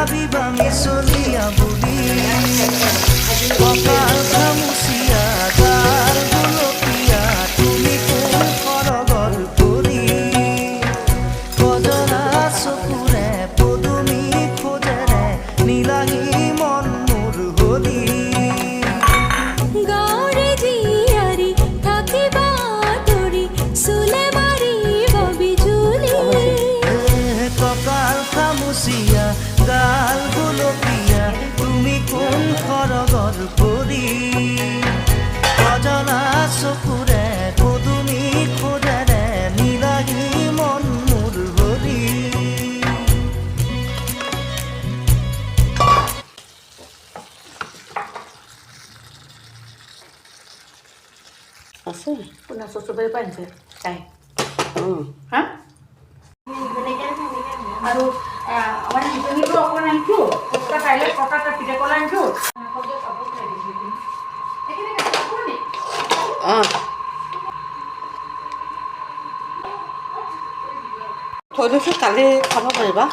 ভাবিবা মিছলীয়া বুলি কপাল খামুচিয়া গাল গুলপীয়া তুমি কোন সৰগৰ পৰি কজলা চকুৰে পদুমী খোজেৰে নীলাহী মন মোৰ হলি গাঁৱৰে জীয়াৰী থাকিবা তৰি চুলে মাৰিব বিজুলি কপাল খামুচিয়া গাল গুলপীয়া তুমি কোন সৰগৰ পৰি কজলা চকুৰে পদুমী খোজেৰে নীলাহী মন মোৰ হলি আছে পুনৰ চচুবাৰী পাৰিছে তাই অঁ হা আৰু আমাৰ ইজনীটো অকণমান আনিছোঁ কটা কাইলৈ কটা এটা পিঠা কলা আনিছোঁ অঁ থৈ লৈছোঁ কালি খাব পাৰিবা